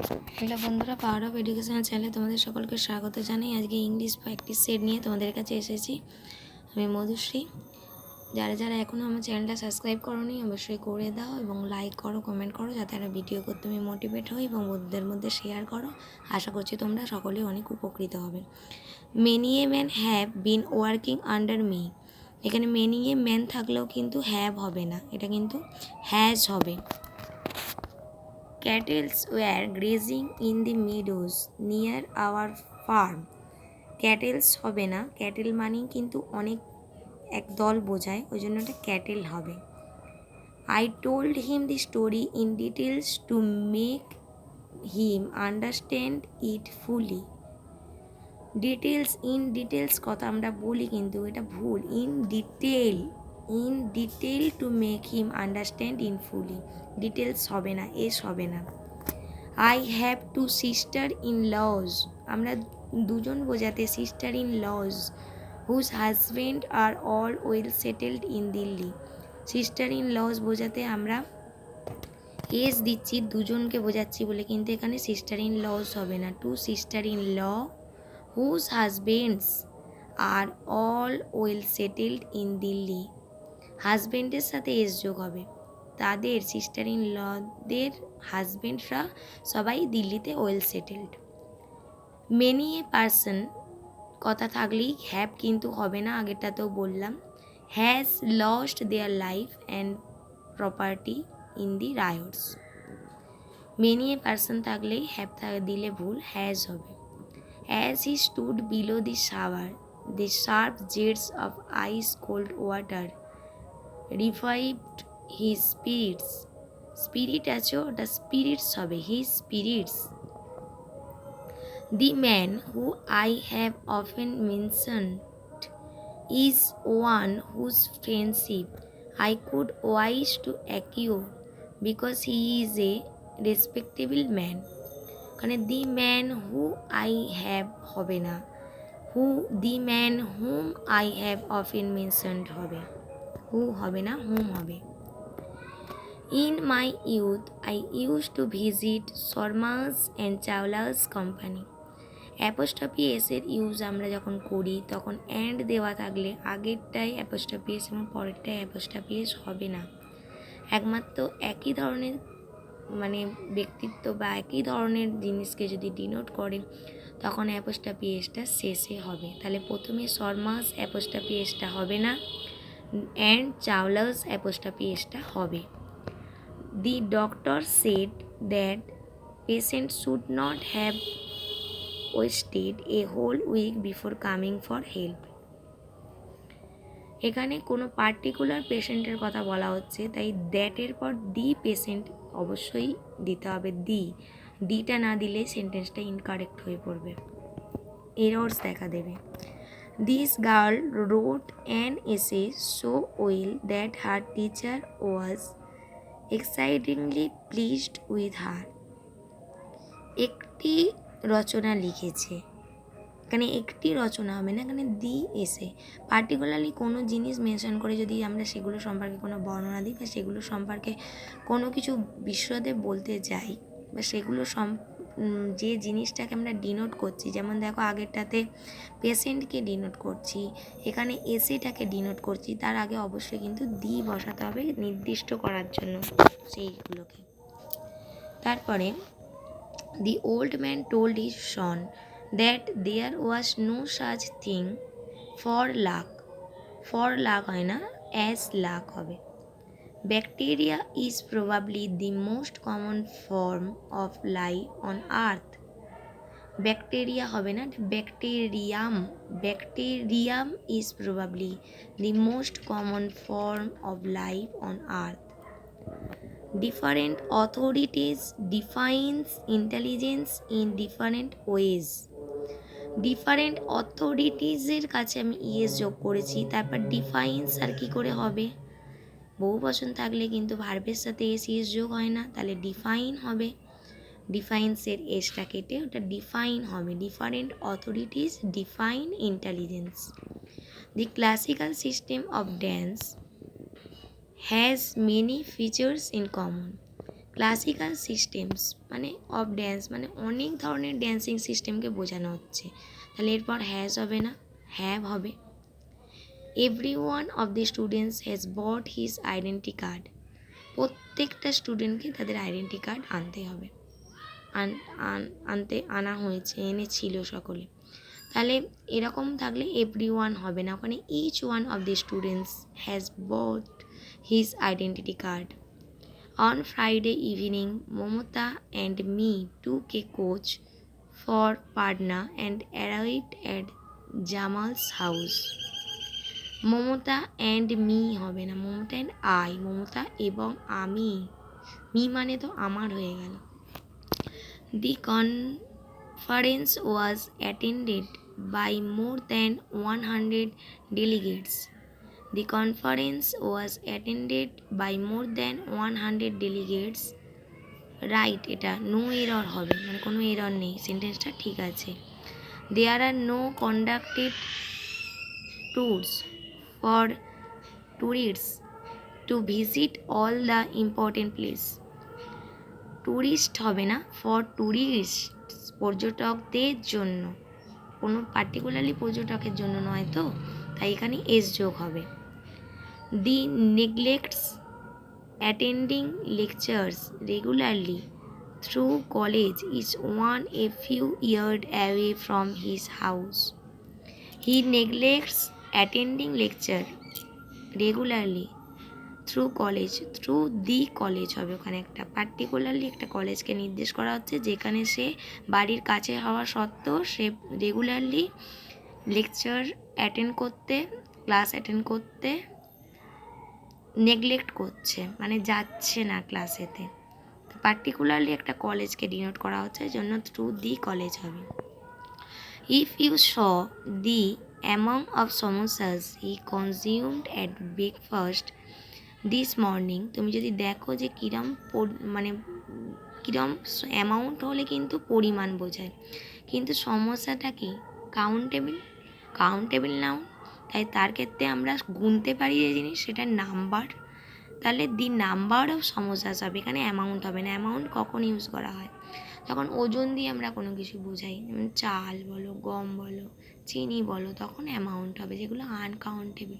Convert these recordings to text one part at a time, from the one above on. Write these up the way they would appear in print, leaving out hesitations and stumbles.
Hello বন্ধুরা, power of educational চ্যানেলে তোমাদের সকলকে স্বাগত জানাই। আজকে ইংলিশ প্র্যাকটিস সেট নিয়ে তোমাদের কাছে এসেছি। আমি মধুশ্রী। যারা যারা এখনও আমার চ্যানেলটা সাবস্ক্রাইব করোনি অবশ্যই করে দাও এবং লাইক করো, কমেন্ট করো, যাতে একটা ভিডিও করতে আমি মোটিভেট হই এবং বন্ধুদের মধ্যে শেয়ার করো। আশা করছি তোমরা সকলেই অনেক উপকৃত হবে। Many a man have been working under me. এখানে মেনি এ ম্যান থাকলেও কিন্তু হ্যাভ হবে না, এটা কিন্তু হ্যাজ হবে। Cattle were grazing in the meadows near our farm. ক্যাটেলস হবে না, ক্যাটেল মানেই কিন্তু অনেক এক দল বোঝায়, ওই জন্য এটা ক্যাটেল হবে। I told him the story in details to make him understand it fully. Details কথা আমরা বলি কিন্তু এটা ভুল। In detail to make him understand in fully. Details হবে না, এস হবে না। I have two sister in law, আমরা দুজন বোঝাতে sister in law whose husband are all well settled in Delhi. Sister in law বোঝাতে আমরা এস দিচ্ছি, দুজনকে বোঝাচ্ছি বলে, কিন্তু এখানে সিস্টার ইন লজ হবে না। Two sister in law whose husbands are all well settled in Delhi. হাজব্যান্ডের সাথে এস যোগ হবে, তাদের সিস্টার ইন লদের হাজব্যান্ডরা সবাই দিল্লিতে well settled. Many a person কথা থাকলেই হ্যাভ কিন্তু হবে না, আগেরটাতেও বললাম। Has lost their life and property in the riots. Many a person থাকলেই হ্যাভ দিলে ভুল, হ্যাজ হবে। As he stood below the shower the sharp jets of ice cold water revived his spirits. Spirit আছে, ওটা spirits হবে, his spirits. The man who I have often mentioned is one whose friendship I could wish to acquire because he is a respectable man. কারণ the man who I have হবে না, the man whom I have often mentioned হবে, who হবে না, whom হবে। In my youth I used to visit Sharma's and Chawla's company. Apostrophe এসের use আমরা যখন করি তখন অ্যান্ড দেওয়া থাকলে আগেরটাই অ্যাপোস্ট্রফি এস এবং পরেরটাই অ্যাপোস্ট্রফি এস হবে না। একমাত্র একই ধরনের মানে ব্যক্তিত্ব বা একই ধরনের জিনিসকে যদি ডিনোট করে তখন অ্যাপোস্ট্রফি এসটা শেষে হবে। তাহলে প্রথমে শর্মাস অ্যাপোস্ট্রফি এসটা হবে না, অ্যান্ড চাওলাস অ্যাপোস্ট্রফি এসটা হবে। The doctor said that patient should not have wasted a whole week before coming for help. এখানে কোনো পার্টিকুলার পেশেন্টের কথা বলা হচ্ছে, তাই দ্যাটের পর দি পেশেন্ট অবশ্যই দিতে হবে। দিটা না দিলে সেন্টেন্সটা ইনকারেক্ট হয়ে পড়বে, এরর্স দেখা দেবে। This girl wrote an essay so well that her teacher was excitingly pleased with her. একটি রচনা লিখেছে, এখানে একটি রচনা হবে না, এখানে দি এসে পার্টিকুলারলি কোনো জিনিস মেনশন করে যদি আমরা সেগুলো সম্পর্কে কোনো বর্ণনা দিই বা সেগুলো সম্পর্কে কোনো কিছু বিশদে বলতে যাই বা সেগুলো যে জিনিসটাকে আমরা ডিনোট করছি, যেমন দেখো আগেরটাতে পেশেন্টকে ডিনোট করছি, এখানে এসেটাকে ডিনোট করছি, তার আগে অবশ্যই কিন্তু দি বসাতে হবে নির্দিষ্ট করার জন্য সেইগুলোকে। তারপরে The old man told his son that there was no such thing for luck. For luck হয় না, as luck হবে। Bacteria is probably the most common form of life on earth. Bacteria হবে না, bacterium. Bacterium is probably the most common form of life on earth. Different authorities defines intelligence in different ways. Different অথরিটিসের কাছে আমি ES যোগ করেছি, তারপর defines আর কি করে হবে, বহু বচন থাকলে কিন্তু ভার্বের সাথে এস ইএস যোগ হয় না, তাহলে ডিফাইন হবে। ডিফাইন্সের এসটা কেটে ওটা ডিফাইন হবে। Different authorities define intelligence. The classical system of dance has many features in common. Classical systems মানে অফ ড্যান্স মানে অনেক ধরনের ড্যান্সিং সিস্টেমকে বোঝানো হচ্ছে। তাহলে এরপর হ্যাজ হবে না, হ্যাভ হবে। Every one of the students has bought his identity card. প্রত্যেকটা স্টুডেন্টকে তাদের আইডেন্টি কার্ড আনতে হবে, আনা হয়েছে, এনেছিল সকলে। তাহলে এরকম থাকলে এভরি ওয়ান হবে না, ওখানে each one of the students has bought his identity card. On Friday evening, Momota and me took a coach for Patna and arrived at Jamal's house. Mamata and me হবে না, মমতা অ্যান্ড আই, মমতা এবং আমি, me মানে তো আমার হয়ে গেল। দি conference was attended by more than 100 delegates. The conference was attended by more than 100 delegates. Right, এটা নো এরর হবে, মানে কোনো এরর নেই, সেন্টেন্সটা ঠিক আছে। There are no conducted tours for tourists to visit all the important place. Tourist হবে না, ফর ট্যুরিস্ট, পর্যটকদের জন্য, কোনো পার্টিকুলারলি পর্যটকের জন্য নয় তো, তাই এখানে এস যোগ হবে। দি neglects attending lectures regularly through college is one a few years away from his house. He neglects attending lecture regularly through college, through the college হবে, ওখানে একটা পার্টিকুলারলি একটা কলেজকে নির্দেশ করা হচ্ছে যেখানে সে বাড়ির কাছে হওয়া সত্ত্বেও সে রেগুলারলি লেকচার অ্যাটেন্ড করতে, ক্লাস অ্যাটেন্ড করতে নেগলেক্ট করছে, মানে যাচ্ছে না ক্লাসেতে। পার্টিকুলারলি একটা কলেজকে ডিনোট করা হচ্ছে, জন্য থ্রু দি কলেজ হবে। If you saw the amount of samosas he consumed at breakfast this morning, তুমি যদি দেখো যে কিরম মানে কিরম অ্যামাউন্ট হলে কিন্তু পরিমাণ বোঝায়, কিন্তু সমস্যাটা কি কাউন্টেবল নাউন, তাই তার ক্ষেত্রে আমরা গুনতে পারি যে জিনিস সেটা নাম্বার, তাহলে দি নাম্বার অফ সমোসাস হবে, এখানে অ্যামাউন্ট হবে না। অ্যামাউন্ট কখন ইউজ করা হয়? তখন ওজন দিয়ে আমরা কোনো কিছু বোঝাই, যেমন চাল বলো, গম বলো, চিনি বলো, তখন অ্যামাউন্ট হবে, যেগুলো আনকাউন্টেবল।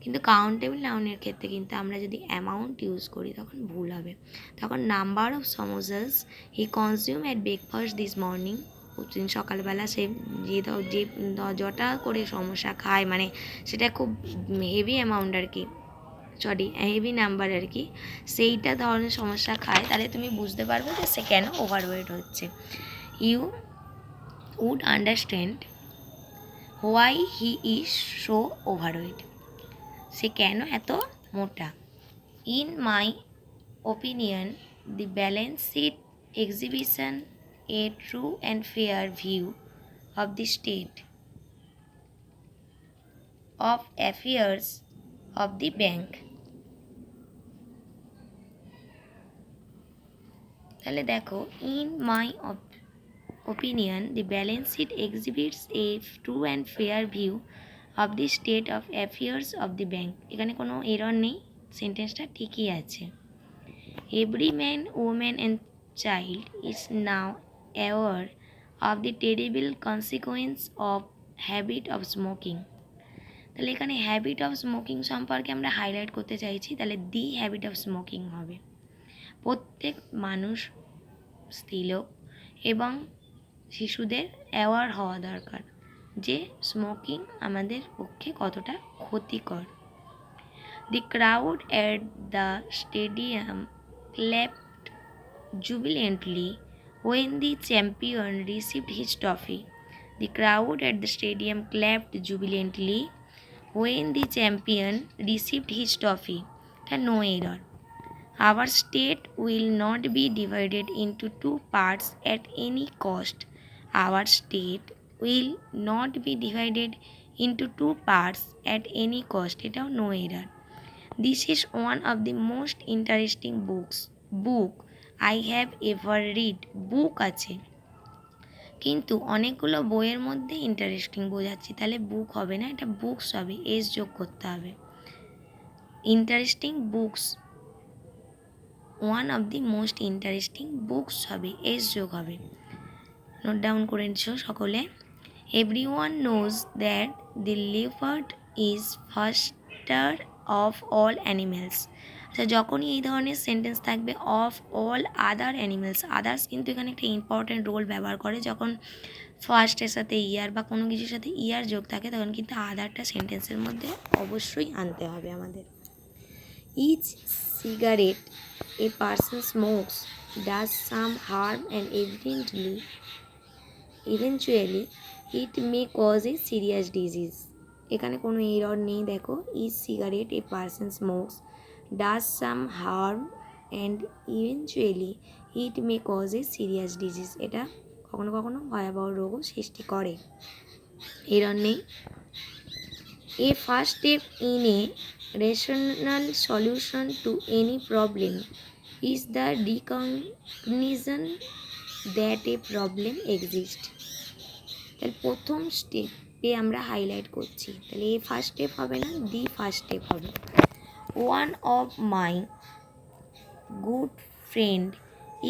কিন্তু কাউন্টেবল নাউনের ক্ষেত্রে কিন্তু আমরা যদি অ্যামাউন্ট ইউজ করি তখন ভুল হবে। তখন number of samosas he consume at breakfast this morning, প্রতিদিন সকালবেলা সে যে যটা করে সমস্যা খায়, মানে সেটা খুব হেভি অ্যামাউন্ট আর কি, হেভি নাম্বার আর কি, সেইটা ধরনের সমস্যা খায়, তাহলে তুমি বুঝতে পারবে যে সে কেন ওভারওয়েট হচ্ছে। You would understand why he is so overweight, সে কেন এত মোটা। In my opinion the balance sheet exhibition a true and fair view of the state of affairs of the bank. তাহলে দেখো, in my opinion the balance sheet exhibits a true and fair view of the state of affairs of the bank, এখানে কোনো error নেই, সেন্টেন্সটা ঠিকই আছে। Every man woman and child is now aware of the terrible consequence of habit of smoking, তাহলে এখানে habit of smoking সম্পর্কে আমরা হাইলাইট করতে চাইছি, তাহলে দি হ্যাবিট অফ স্মোকিং হবে। প্রত্যেক মানুষ, স্ত্রীলোক এবং শিশুদের অ্যাওয়ার হওয়া দরকার যে স্মোকিং আমাদের পক্ষে কতটা ক্ষতিকর। দি crowd at the stadium clapped jubilantly when the champion received his trophy. The crowd at the stadium clapped jubilantly when the champion received his trophy. No error. Our state will not be divided into two parts at any cost. Our state will not be divided into two parts at any cost. এটাও no error. This is one of the most interesting book I have ever read. বুক আছে, কিন্তু অনেকগুলো বইয়ের মধ্যে interesting বোঝাচ্ছি, তাহলে বুক হবে না, এটা বুকস হবে, এস যোগ করতে হবে। Interesting books one of the most interesting books হবে, এস যোগ হবে। নোট ডাউন করে নিচ্ছ সকলে। Every one knows that the leopard is ফাস্টার of all animals. আচ্ছা, যখনই এই ধরনের সেন্টেন্স থাকবে of all other animals, others কিন্তু এখানে একটা ইম্পর্টেন্ট রোল ব্যবহার করে। যখন ফার্স্টের সাথে ইয়ার বা কোনো কিছুর সাথে ইয়ার যোগ থাকে তখন কিন্তু আদারটা সেন্টেন্সের মধ্যে অবশ্যই আনতে হবে আমাদের। Each cigarette a person smokes does some harm and eventually it may cause a serious disease. এখানে কোনো এরর নেই, দেখো। Each cigarette a person smokes does some harm and eventually it may cause a serious disease. এটা কখনো কখনো ভয়াবহ রোগও সৃষ্টি করে, এরর নেই। A first step in a rational solution to any problem is the recognition that a problem exist. তাহলে প্রথম স্টেপে আমরা হাইলাইট করছি, তাহলে এ ফার্স্ট স্টেপ হবে না, দি ফার্স্ট স্টেপ হবে। One of my good friend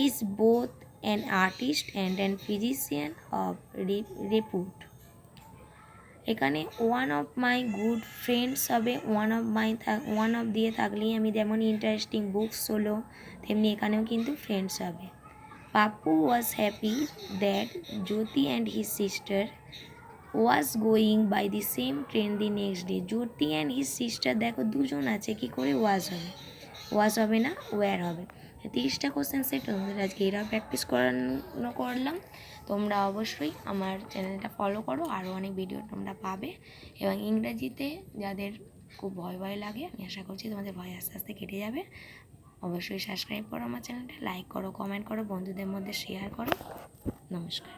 is both an artist and an physician of repute. এখানে one of my good friends হবে, ওয়ান অফ দিয়ে থাকলেই আমি যেমন ইন্টারেস্টিং বুকস হলো তেমনি এখানেও কিন্তু ফ্রেন্ডস হবে। Pappu was happy that Jyoti and his sister was going by the same train the next day. Jyoti and his sister, দেখো দুজন আছে, কি করে was হবে না, where হবে। 30টা কোশ্চেন সেট তোমাদের আজকে এরা প্র্যাকটিস করলাম। তোমরা অবশ্যই আমার চ্যানেলটা ফলো করো, আরও অনেক ভিডিও তোমরা পাবে। এবং ইংরাজিতে যাদের খুব ভয় লাগে, আমি আশা করছি তোমাদের ভয় আস্তে আস্তে কেটে যাবে। অবশ্যই সাবস্ক্রাইব করো আমার চ্যানেলটা, লাইক করো, কমেন্ট করো, বন্ধুদের মধ্যে শেয়ার করো। নমস্কার।